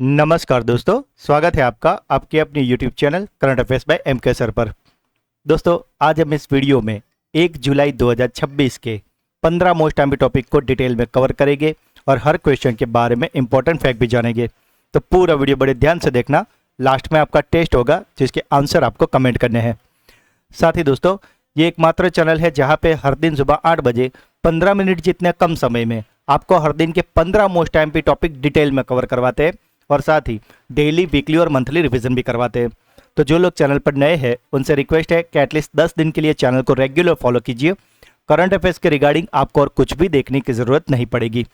नमस्कार दोस्तों, स्वागत है आपका आपके अपने YouTube channel current affairs by MK sir पर। दोस्तों, आज हम इस वीडियो में 1 जुलाई 2026 के 15 मोस्ट एमपी टॉपिक को डिटेल में कवर करेंगे और हर क्वेश्चन के बारे में इंपॉर्टेंट फैक्ट भी जानेंगे। तो पूरा वीडियो बड़े ध्यान से देखना। लास्ट में आपका टेस्ट होगा जिसके आंसर आपको कमेंट करने हैं। साथ ही दोस्तों, ये एकमात्र चैनल है जहाँ पे हर दिन सुबह 8 बजे 15 मिनट जितने कम समय में आपको हर दिन के 15 मोस्ट एमपी टॉपिक डिटेल में कवर करवाते हैं और साथ ही डेली, वीकली और मंथली रिवीजन भी करवाते हैं। तो जो लोग चैनल पर नए हैं उनसे रिक्वेस्ट है कि एटलीस्ट 10 दिन के लिए चैनल को रेगुलर फॉलो कीजिए। करंट अफेयर्स के रिगार्डिंग आपको और कुछ भी देखने की ज़रूरत नहीं पड़ेगी।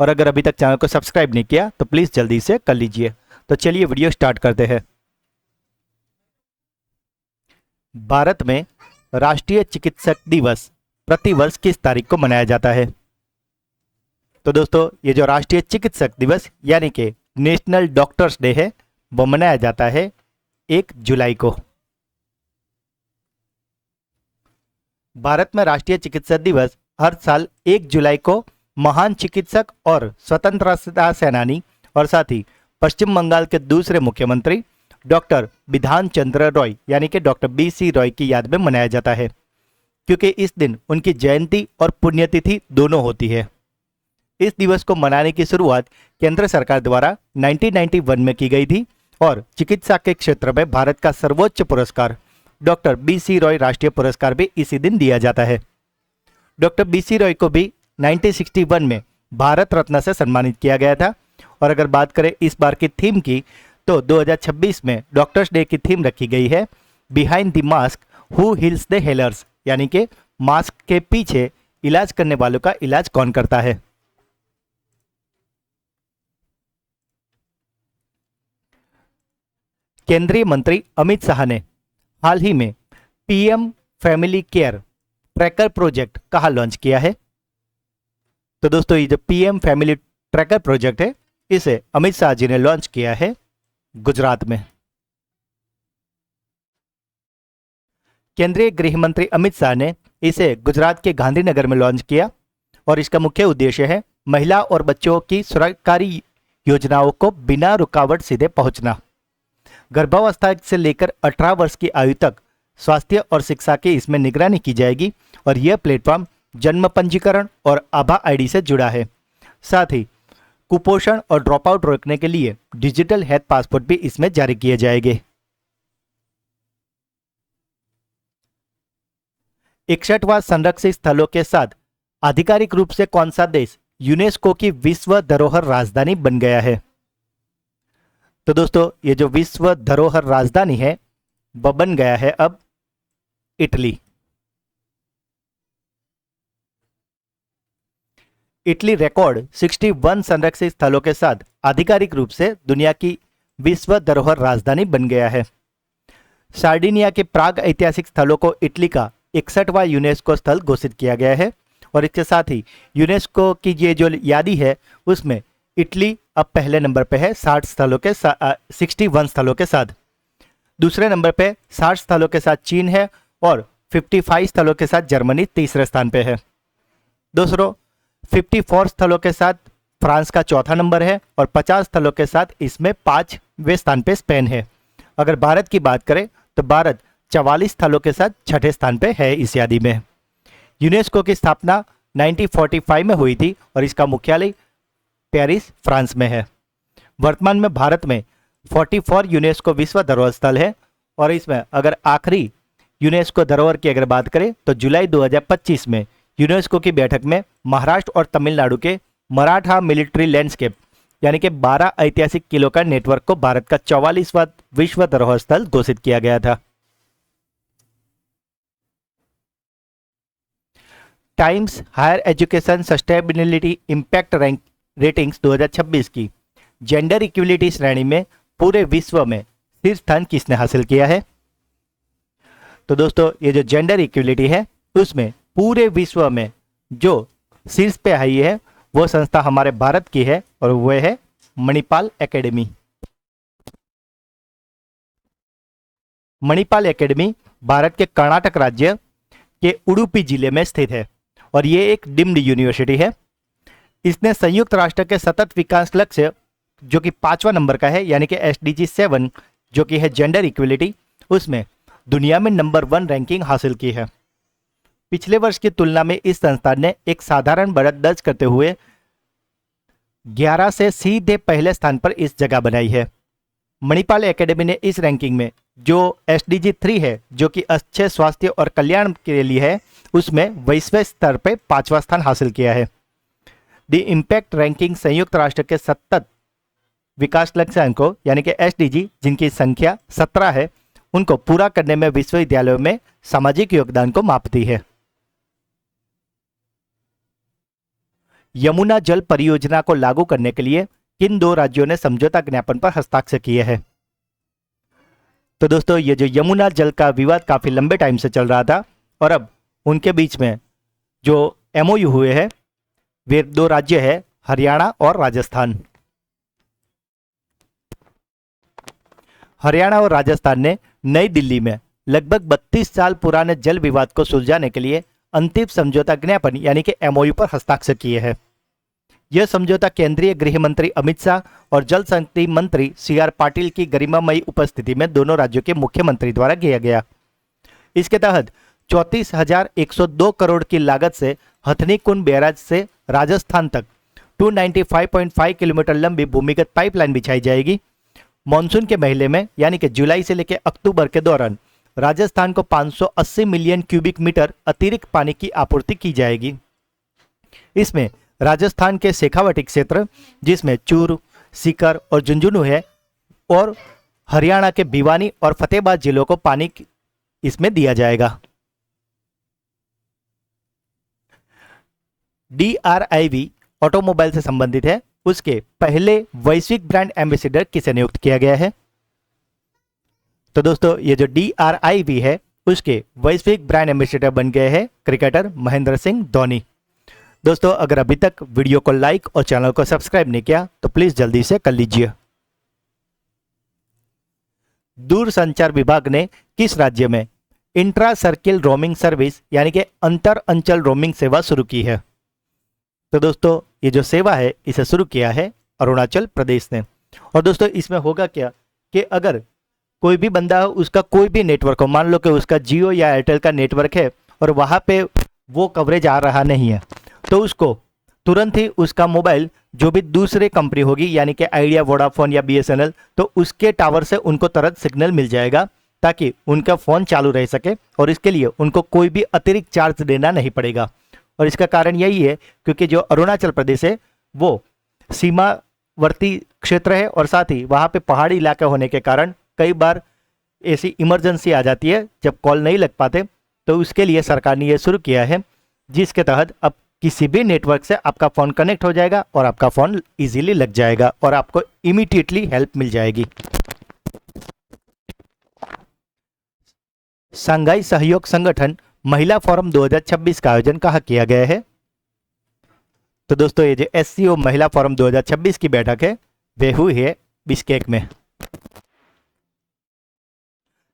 और अगर अभी तक चैनल को सब्सक्राइब नहीं किया तो प्लीज़ जल्दी से कर लीजिए। तो चलिए वीडियो स्टार्ट करते हैं। भारत में राष्ट्रीय चिकित्सक दिवस प्रतिवर्ष किस तारीख को मनाया जाता है? तो दोस्तों, ये जो राष्ट्रीय चिकित्सक दिवस यानी कि नेशनल डॉक्टर्स डे है वो मनाया जाता है 1 जुलाई को। भारत में राष्ट्रीय चिकित्सक दिवस हर साल 1 जुलाई को महान चिकित्सक और स्वतंत्रता सेनानी और साथ ही पश्चिम बंगाल के दूसरे मुख्यमंत्री डॉक्टर बिधान चंद्र रॉय यानी कि डॉक्टर BC रॉय की याद में मनाया जाता है, क्योंकि इस दिन उनकी जयंती और पुण्यतिथि दोनों होती है। इस दिवस को मनाने की शुरुआत केंद्र सरकार द्वारा 1991 में की गई थी और चिकित्सा के क्षेत्र में भारत का सर्वोच्च पुरस्कार डॉक्टर BC रॉय राष्ट्रीय पुरस्कार भी इसी दिन दिया जाता है। डॉक्टर BC रॉय को भी 1961 में भारत रत्न से सम्मानित किया गया था। और अगर बात करें इस बार की थीम की, तो 2026 में डॉक्टर्स डे की थीम रखी गई है behind the mask who heels the healers, यानी कि मास्क के पीछे इलाज करने वालों का इलाज कौन करता है। केंद्रीय मंत्री अमित शाह ने हाल ही में PM family care tracker project कहाँ लॉन्च किया है? तो दोस्तों, ये जो PM फैमिली ट्रैकर प्रोजेक्ट है इसे अमित शाह जी ने लॉन्च किया है गुजरात में। केंद्रीय गृह मंत्री अमित शाह ने इसे गुजरात के गांधीनगर में लॉन्च किया और इसका मुख्य उद्देश्य है महिला और बच्चों की सरकारी योजनाओं को बिना रुकावट सीधे पहुंचना। गर्भावस्था से लेकर 18 वर्ष की आयु तक स्वास्थ्य और शिक्षा की इसमें निगरानी की जाएगी और यह प्लेटफॉर्म जन्म पंजीकरण और आभा ID से जुड़ा है। साथ ही कुपोषण और ड्रॉप आउट रोकने के लिए डिजिटल हेल्थ पासपोर्ट भी इसमें जारी किए जाएंगे। 61वां संरक्षित स्थलों के साथ आधिकारिक रूप से कौन सा देश यूनेस्को की विश्व धरोहर राजधानी बन गया है? तो दोस्तों, ये जो विश्व धरोहर राजधानी है वह बन गया है अब इटली। इटली रिकॉर्ड 61 संरक्षित स्थलों के साथ आधिकारिक रूप से दुनिया की विश्व धरोहर राजधानी बन गया है। सार्डिनिया के प्राग ऐतिहासिक स्थलों को इटली का 61वां यूनेस्को स्थल घोषित किया गया है और इसके साथ ही यूनेस्को की ये जो यादी है उसमें इटली अब पहले नंबर पे है 61 स्थलों के साथ। दूसरे नंबर पे 60 स्थलों के साथ चीन है और 55 स्थलों के साथ जर्मनी तीसरे स्थान पे है। दूसरों 54 स्थलों के साथ फ्रांस का चौथा नंबर है और 50 स्थलों के साथ इसमें 5वें स्थान पे स्पेन है। अगर भारत की बात करें तो भारत 44 स्थलों के साथ छठे स्थान पे है इस यादी में। यूनेस्को की स्थापना 1945 में हुई थी और इसका मुख्यालय पेरिस, फ्रांस में है। वर्तमान में भारत में 44 यूनेस्को विश्व धरोहर स्थल है और इसमें अगर आखिरी यूनेस्को धरोहर की अगर बात करें तो जुलाई 2025 में यूनेस्को की बैठक में महाराष्ट्र और तमिलनाडु के मराठा मिलिट्री लैंडस्केप यानी कि 12 ऐतिहासिक किलों का नेटवर्क को भारत का 44वां विश्व धरोहर स्थल घोषित किया गया था। Times Higher Education Sustainability Impact Ratings 2026 की जेंडर इक्विलिटी श्रेणी में पूरे विश्व में शीर्ष स्थान किसने हासिल किया है? तो दोस्तों, ये जो जेंडर इक्विलिटी है उसमें पूरे विश्व में जो शीर्ष पे आई है वो संस्था हमारे भारत की है और वह है मणिपाल एकेडमी। मणिपाल एकेडमी भारत के कर्नाटक राज्य के उडुपी जिले में स्थित है और ये एक डीम्ड यूनिवर्सिटी है। इसने संयुक्त राष्ट्र के सतत विकास लक्ष्य जो कि 5वां नंबर का है, यानी कि SDG 7 जो कि है जेंडर इक्वलिटी, उसमें दुनिया में नंबर 1 रैंकिंग हासिल की है। पिछले वर्ष की तुलना में इस संस्थान ने एक साधारण बढ़त दर्ज करते हुए 11 से सीधे पहले स्थान पर इस जगह बनाई है। मणिपाल एकेडमी ने इस रैंकिंग में जो SDG 3 है, जो कि अच्छे स्वास्थ्य और कल्याण के लिए है, उसमें वैश्विक स्तर पर 5वां स्थान हासिल किया है। द इम्पैक्ट रैंकिंग संयुक्त राष्ट्र के सतत विकास लक्ष्यांकों यानी कि SDG, जिनकी संख्या 17 है, उनको पूरा करने में विश्वविद्यालयों में सामाजिक योगदान को मापती है। यमुना जल परियोजना को लागू करने के लिए किन 2 राज्यों ने समझौता ज्ञापन पर हस्ताक्षर किए हैं? तो दोस्तों, ये जो यमुना जल का विवाद काफी लंबे टाइम से चल रहा था और अब उनके बीच में जो MOU हुए हैं, वे 2 राज्य है, हरियाणा और राजस्थान। हरियाणा और राजस्थान ने नई दिल्ली में लगभग 32 साल पुराने जल विवाद को सुलझाने के लिए अंतिम समझौता ज्ञापन यानी कि MOU पर हस्ताक्षर किए हैं। यह समझौता केंद्रीय गृह मंत्री अमित शाह और जल शक्ति मंत्री CR पाटिल की गरिमामयी उपस्थिति में दोनों राज्यों के मुख्यमंत्री द्वारा किया गया। इसके तहत 34,102 करोड़ की लागत से हथनीकुंड बैराज से राजस्थान तक 295.5 किलोमीटर लंबी भूमिगत पाइपलाइन बिछाई जाएगी। मानसून के महीने में यानी कि जुलाई से लेकर अक्टूबर के दौरान राजस्थान को 580 मिलियन क्यूबिक मीटर अतिरिक्त पानी की आपूर्ति की जाएगी। इसमें राजस्थान के शेखावटी क्षेत्र, जिसमें चूरू, सीकर और झुंझुनू है, और हरियाणा के भिवानी और फतेहाबाद जिलों को पानी इसमें दिया जाएगा। DRIV ऑटोमोबाइल से संबंधित है, उसके पहले वैश्विक ब्रांड एम्बेसडर किसे नियुक्त किया गया है? तो दोस्तों, ये जो DRIV है, उसके वैश्विक ब्रांड एम्बेसडर बन गए हैं क्रिकेटर महेंद्र सिंह धोनी। दोस्तों, अगर अभी तक वीडियो को लाइक और चैनल को सब्सक्राइब नहीं किया तो प्लीज जल्दी से कर लीजिए। दूरसंचार विभाग ने किस राज्य में इंट्रा सर्किल रोमिंग सर्विस यानी कि अंतर अंचल रोमिंग सेवा शुरू की है? तो दोस्तों, ये जो सेवा है इसे शुरू किया है अरुणाचल प्रदेश ने। और दोस्तों, इसमें होगा क्या कि अगर कोई भी बंदा उसका कोई भी नेटवर्क हो, मान लो कि उसका जियो या एयरटेल का नेटवर्क है और वहां पे वो कवरेज आ रहा नहीं है, तो उसको तुरंत ही उसका मोबाइल जो भी दूसरे कंपनी होगी यानी कि आइडिया, वोडाफोन या BSNL, तो उसके टावर से उनको तुरंत सिग्नल मिल जाएगा ताकि उनका फ़ोन चालू रह सके और इसके लिए उनको कोई भी अतिरिक्त चार्ज देना नहीं पड़ेगा। और इसका कारण यही है क्योंकि जो अरुणाचल प्रदेश है वो सीमावर्ती क्षेत्र है और साथ ही वहाँ पे पहाड़ी इलाका होने के कारण कई बार ऐसी इमरजेंसी आ जाती है जब कॉल नहीं लग पाते, तो उसके लिए सरकार ने यह शुरू किया है, जिसके तहत अब किसी भी नेटवर्क से आपका फ़ोन कनेक्ट हो जाएगा और आपका फ़ोन इजीली लग जाएगा और आपको इमीडिएटली हेल्प मिल जाएगी। शंघाई सहयोग संगठन महिला फोरम 2026 का आयोजन कहाँ किया गया है? तो दोस्तों, ये जो SCO महिला फोरम 2026 की बैठक है वे हुई है बिश्केक में।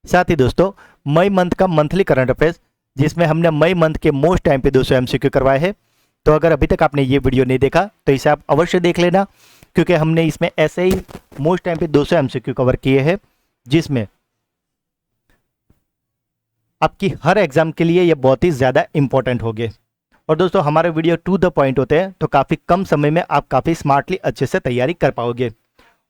साथ ही दोस्तों, मई मंथ का मंथली करंट अफेयर्स, जिसमें हमने मई मंथ के मोस्ट टाइम पे 200 MCQ करवाए हैं। तो अगर अभी तक आपने ये वीडियो नहीं देखा तो इसे आप अवश्य देख लेना, क्योंकि हमने इसमें ऐसे ही मोस्ट टाइम पे 200 MCQ कवर किए हैं, जिसमें आपकी हर एग्जाम के लिए ये बहुत ही ज़्यादा इंपॉर्टेंट हो गए। और दोस्तों, हमारे वीडियो टू द पॉइंट होते हैं तो काफ़ी कम समय में आप काफ़ी स्मार्टली अच्छे से तैयारी कर पाओगे।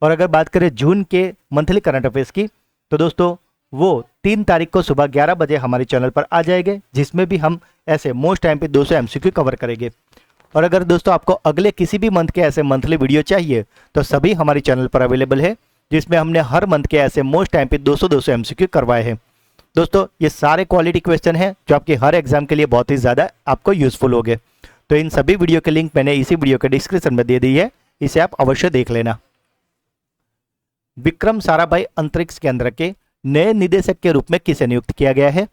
और अगर बात करें जून के मंथली करंट अफेयर्स की, तो दोस्तों वो 3 तारीख को सुबह 11 बजे हमारे चैनल पर आ जाएंगे, जिसमें भी हम ऐसे मोस्ट टाइम पे 200 MCQ कवर करेंगे। और अगर दोस्तों आपको अगले किसी भी मंथ के ऐसे मंथली वीडियो चाहिए तो सभी हमारे चैनल पर अवेलेबल है, जिसमें हमने हर मंथ के ऐसे मोस्ट टाइम पे 200 MCQ करवाए हैं। दोस्तों, ये सारे क्वालिटी क्वेश्चन हैं जो आपके हर एग्जाम के लिए बहुत ही ज़्यादा आपको यूजफुल होंगे। तो इन सभी वीडियो के लिंक मैंने इसी वीडियो के डिस्क्रिप्शन में दे दी है, इसे आप अवश्य देख लेना। विक्रम साराभाई अंतरिक्ष केंद्र के नए निदेशक के रूप में किसे नियुक्त किया गया है?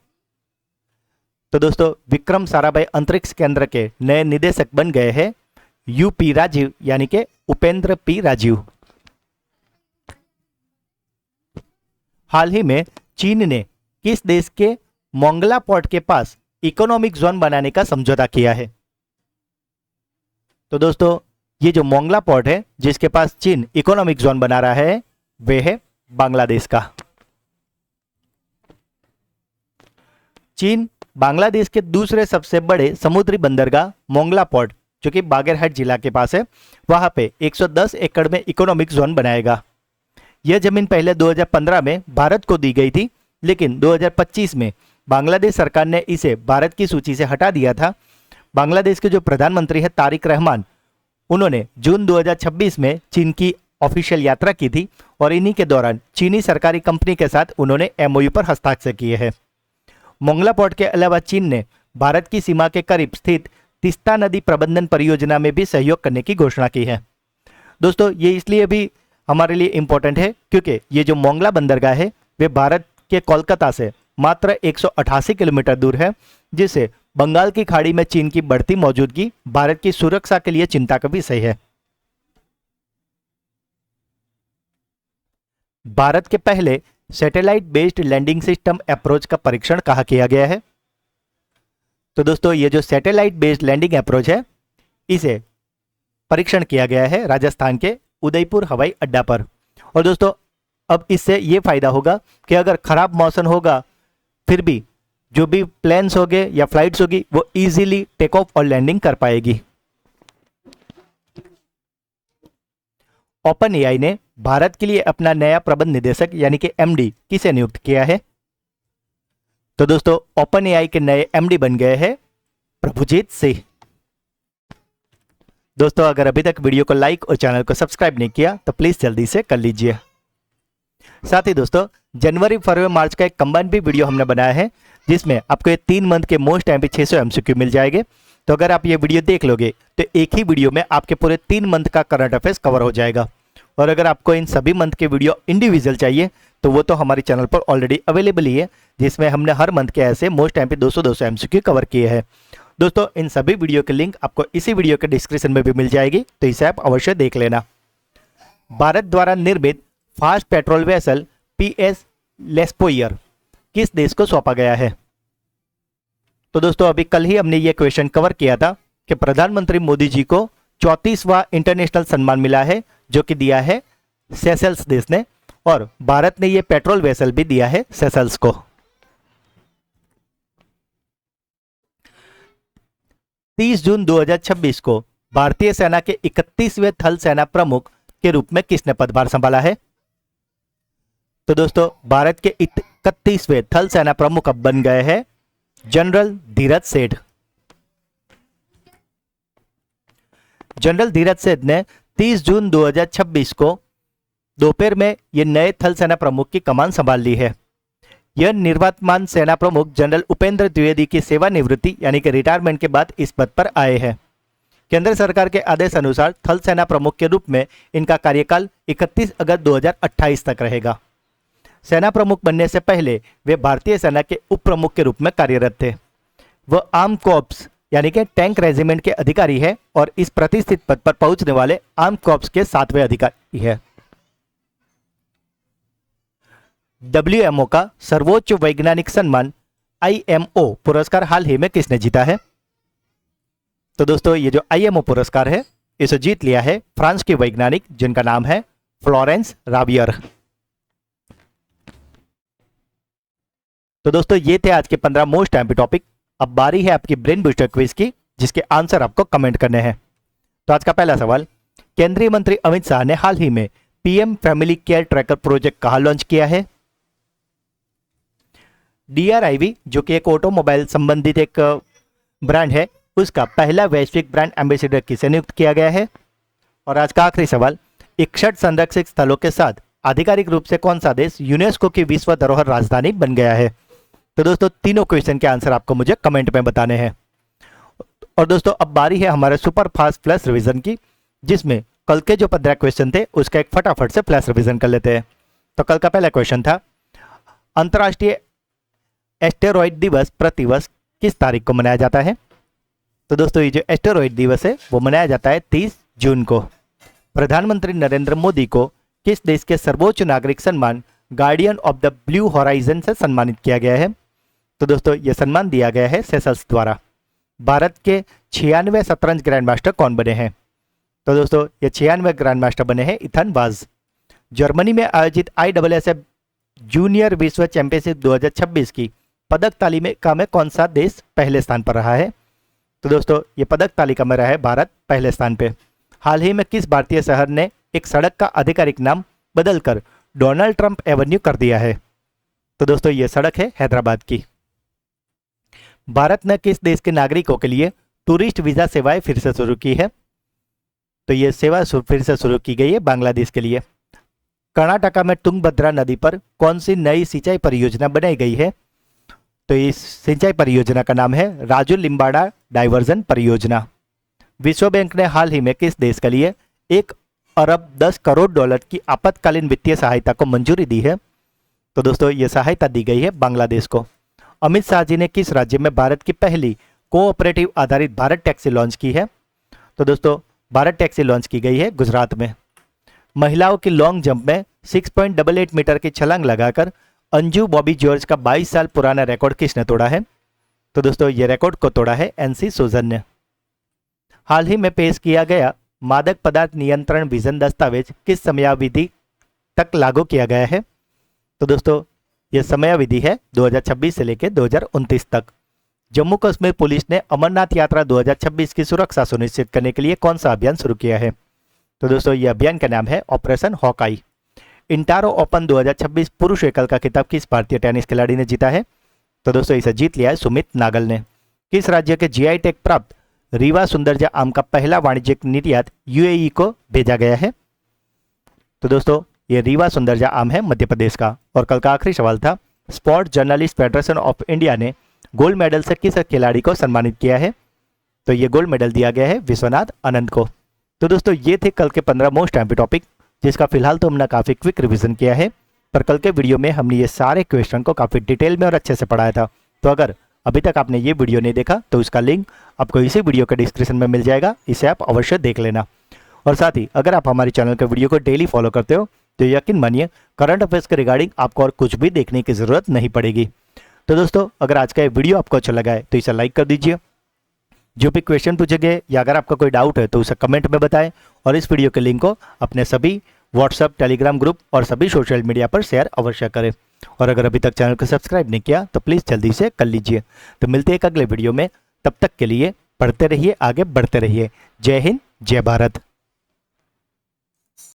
तो दोस्तों, विक्रम साराभाई अंतरिक्ष केंद्र के नए निदेशक बन गए हैं UP राजीव यानी कि उपेंद्र P राजीव। हाल ही में चीन ने किस देश के मोंगला पोर्ट के पास इकोनॉमिक जोन बनाने का समझौता किया है? तो दोस्तों, ये जो मोंगला पोर्ट है जिसके पास चीन इकोनॉमिक जोन बना रहा है वे है बांग्लादेश का। चीन बांग्लादेश के दूसरे सबसे बड़े समुद्री बंदरगाह मोंगला पोर्ट जो कि बागेरहाट जिला के पास है वहां पे 110 एकड़ में इकोनॉमिक जोन बनाएगा। यह जमीन पहले 2015 में भारत को दी गई थी, लेकिन 2025 में बांग्लादेश सरकार ने इसे भारत की सूची से हटा दिया था। बांग्लादेश के जो प्रधानमंत्री है तारिक रहमान, उन्होंने जून 2026 में चीन की ऑफिशियल यात्रा की थी और इन्हीं के दौरान चीनी सरकारी कंपनी के साथ उन्होंने एमओयू पर हस्ताक्षर किए हैं। मोंगला पोर्ट के अलावा चीन ने भारत की सीमा के करीब स्थित तीस्ता नदी प्रबंधन परियोजना में भी सहयोग करने की घोषणा की है। दोस्तों ये इसलिए भी हमारे लिए इम्पोर्टेंट है क्योंकि ये जो मोंगला बंदरगाह है वे भारत के कोलकाता से मात्र 188 किलोमीटर दूर है, जिससे बंगाल की खाड़ी में चीन की बढ़ती मौजूदगी भारत की सुरक्षा के लिए चिंता का विषय है। भारत के पहले satellite based landing system approach का परीक्षण कहाँ किया गया है? तो दोस्तों ये जो सैटेलाइट बेस्ड लैंडिंग अप्रोच है इसे परीक्षण किया गया है राजस्थान के उदयपुर हवाई अड्डा पर। और दोस्तों अब इससे ये फायदा होगा कि अगर खराब मौसम होगा फिर भी जो भी प्लेन्स होंगे या फ्लाइट्स होगी वो इजीली टेक ऑफ और लैंडिंग कर पाएगी। ओपन एआई ने भारत के लिए अपना नया प्रबंध निदेशक यानी कि एमडी किसे नियुक्त किया है? तो दोस्तों ओपन एआई के नए एमडी बन गए हैं प्रभुजीत सिंह। दोस्तों अगर अभी तक वीडियो को लाइक और चैनल को सब्सक्राइब नहीं किया तो प्लीज जल्दी से कर लीजिए। साथ ही दोस्तों जनवरी फरवरी मार्च का एक कंबाइन भी वीडियो हमने बनाया है जिसमें आपको ये 3 मंथ के मोस्ट एमपी 600 एमसीक्यू मिल जाएंगे। तो अगर आप ये वीडियो देख लोगे तो एक ही वीडियो में आपके पूरे 3 मंथ का करंट अफेयर्स कवर हो जाएगा। और अगर आपको इन सभी मंथ के वीडियो इंडिविजुअल चाहिए तो वो तो हमारे चैनल पर ऑलरेडी अवेलेबल ही है, जिसमें हमने हर मंथ के ऐसे मोस्ट एमपी 200 एमसीक्यू कवर किए हैं। दोस्तों इन सभी वीडियो के लिंक आपको इसी वीडियो के डिस्क्रिप्शन में भी मिल जाएगी, तो इसे आप अवश्य देख लेना। भारत द्वारा निर्मित फास्ट पेट्रोल वेसल पीएस लेस्पोयर किस देश को सौंपा गया है? तो दोस्तों अभी कल ही हमने ये क्वेश्चन कवर किया था कि प्रधानमंत्री मोदी जी को 34वां इंटरनेशनल सम्मान मिला है जो कि दिया है सेशल्स देश ने, और भारत ने ये पेट्रोल वेसल भी दिया है सेशल्स को। 30 जून 2026 को भारतीय सेना के 31वें थल सेना प्रमुख के रूप में किसने पदभार संभाला है? तो दोस्तों भारत के 31वें थल सेना प्रमुख अब बन गए हैं जनरल धीरज सेठ। जनरल धीरज सेठ ने 30 जून 2026 को दोपहर में यह नए थल सेना प्रमुख की कमान संभाल ली है। यह निर्वर्तमान सेना प्रमुख जनरल उपेंद्र द्विवेदी की सेवानिवृत्ति यानी कि रिटायरमेंट के बाद इस पद पर आए हैं। केंद्र सरकार के आदेश अनुसार थल सेना प्रमुख के रूप में इनका कार्यकाल 31 अगस्त 2028 तक रहेगा। सेना प्रमुख बनने से पहले वे भारतीय सेना के उप प्रमुख के रूप में कार्यरत थे। वह आर्म कॉर्प्स यानी कि टैंक रेजिमेंट के अधिकारी है और इस प्रतिष्ठित पद पर पहुंचने वाले आर्म कॉर्प्स के 7वें अधिकारी है। डब्ल्यूएमओ का सर्वोच्च वैज्ञानिक सम्मान आईएमओ पुरस्कार हाल ही में किसने जीता है? तो दोस्तों ये जो आईएमओ पुरस्कार है इसे जीत लिया है फ्रांस के वैज्ञानिक जिनका नाम है फ्लोरेंस राबियर। तो दोस्तों ये थे आज के 15 मोस्ट एमपी टॉपिक। अब बारी है आपकी ब्रेन बूस्टर क्विज की, जिसके आंसर आपको कमेंट करने हैं। तो आज का पहला सवाल, केंद्रीय मंत्री अमित शाह ने हाल ही में PM family care tracker project कहां लॉन्च किया है? DRIV जो कि एक ऑटोमोबाइल संबंधित एक ब्रांड है, उसका पहला वैश्विक ब्रांड एम्बेसडर किसे नियुक्त किया गया है? और आज का आखिरी सवाल, 61 संरक्षित स्थलों के साथ आधिकारिक रूप से कौन सा देश यूनेस्को की विश्व धरोहर राजधानी बन गया है? तो दोस्तों तीनों क्वेश्चन के आंसर आपको मुझे कमेंट में बताने हैं। और दोस्तों अब बारी है हमारे सुपर फास्ट फ्लैश रिवीजन की, जिसमें कल के जो 15 क्वेश्चन थे उसका एक फटाफट से फ्लैश रिवीजन कर लेते हैं। तो कल का पहला क्वेश्चन था, अंतर्राष्ट्रीय एस्टेरॉइड दिवस प्रतिवर्ष किस तारीख को मनाया जाता है? तो दोस्तों ये जो एस्टेरॉइड दिवस है वो मनाया जाता है 30 जून को। प्रधानमंत्री नरेंद्र मोदी को किस देश के सर्वोच्च नागरिक सम्मान guardian of the blue horizon से सम्मानित किया गया है? तो दोस्तों यह सम्मान दिया गया है सेशल्स द्वारा। भारत के 96वें शतरंज ग्रैंड मास्टर कौन बने हैं? तो दोस्तों ये 96 ग्रैंड मास्टर बने हैं इथान बाज। जर्मनी में आयोजित ISSF जूनियर विश्व चैंपियनशिप 2026 की पदक तालिका में कौन सा देश पहले स्थान पर रहा है? तो दोस्तों ये पदक तालिका में रहा है भारत पहले स्थान पे। हाल ही में किस भारतीय शहर ने एक सड़क का आधिकारिक नाम बदलकर डोनाल्ड ट्रंप एवेन्यू कर दिया है? तो दोस्तों ये सड़क है हैदराबाद की। भारत ने किस देश के नागरिकों के लिए टूरिस्ट वीजा सेवाएं फिर से शुरू की है? तो ये सेवा फिर से शुरू की गई है बांग्लादेश के लिए। कर्नाटका में तुंगभद्रा नदी पर कौन सी नई सिंचाई परियोजना बनाई गई है? तो इस सिंचाई परियोजना का नाम है राजू लिम्बाड़ा डाइवर्जन परियोजना। विश्व बैंक ने हाल ही में किस देश के लिए 1 अरब 10 करोड़ डॉलर की आपातकालीन वित्तीय सहायता को मंजूरी दी है? तो दोस्तों ये सहायता दी गई है बांग्लादेश को। अमित शाह जी ने किस राज्य में भारत की पहली कोऑपरेटिव आधारित भारत टैक्सी लॉन्च की है? तो दोस्तों भारत टैक्सी लॉन्च की गई है गुजरात में। महिलाओं की लॉन्ग जंप में 6.88 मीटर की छलांग लगाकर अंजू बॉबी जॉर्ज का 22 साल पुराना रिकॉर्ड किसने तोड़ा है? तो दोस्तों ये रिकॉर्ड को तोड़ा है NC सुजन ने। हाल ही में पेश किया गया मादक पदार्थ नियंत्रण विजन दस्तावेज किस समयावधि तक लागू किया गया है? तो दोस्तों ये समयावधि है 2026 से लेकर 2029 तक। जम्मू कश्मीर पुलिस ने अमरनाथ यात्रा 2026 की सुरक्षा सुनिश्चित करने के लिए कौन सा अभियान शुरू किया है? तो दोस्तों ये अभियान का नाम है ऑपरेशन हॉकाई। इंटारो ओपन 2026 पुरुष एकल का खिताब किस भारतीय टेनिस खिलाड़ी ने जीता है? तो दोस्तों इसे जीत लिया है सुमित नागल ने। किस राज्य के GI टैग प्राप्त रीवा सुंदरजा आम का पहला वाणिज्यिक निर्यात UAE को भेजा गया है? तो दोस्तों ये रीवा सुंदरजा आम है मध्य प्रदेश का। और कल का आखिरी सवाल था, sport journalist federation of India ने गोल्ड मेडल से किस खिलाड़ी को सम्मानित किया है? तो ये गोल्ड मेडल दिया गया है विश्वनाथ आनंद को। तो दोस्तों ये थे कल के 15 मोस्ट एमपी टॉपिक, जिसका फिलहाल तो हमने काफ़ी क्विक रिवीजन किया है, पर कल के वीडियो में हमने ये सारे क्वेश्चन को काफ़ी डिटेल में और अच्छे से पढ़ाया था। तो अगर अभी तक आपने ये वीडियो नहीं देखा तो उसका लिंक आपको इसी वीडियो के डिस्क्रिप्शन में मिल जाएगा, इसे आप अवश्य देख लेना। और साथ ही अगर आप हमारे चैनल के वीडियो को डेली फॉलो करते हो तो यकीन मानिए करंट अफेयर्स के रिगार्डिंग आपको और कुछ भी देखने की ज़रूरत नहीं पड़ेगी। तो दोस्तों अगर आज का ये वीडियो आपको अच्छा लगा है तो इसे लाइक कर दीजिए। जो भी क्वेश्चन पूछे गए या अगर आपका कोई डाउट है तो उसे कमेंट में बताएं, और इस वीडियो के लिंक को अपने सभी व्हाट्सएप, टेलीग्राम ग्रुप और सभी सोशल मीडिया पर शेयर अवश्य करें। और अगर अभी तक चैनल को सब्सक्राइब नहीं किया तो प्लीज़ जल्दी से कर लीजिए। तो मिलते हैं एक अगले वीडियो में, तब तक के लिए पढ़ते रहिए, आगे बढ़ते रहिए। जय हिंद, जय भारत।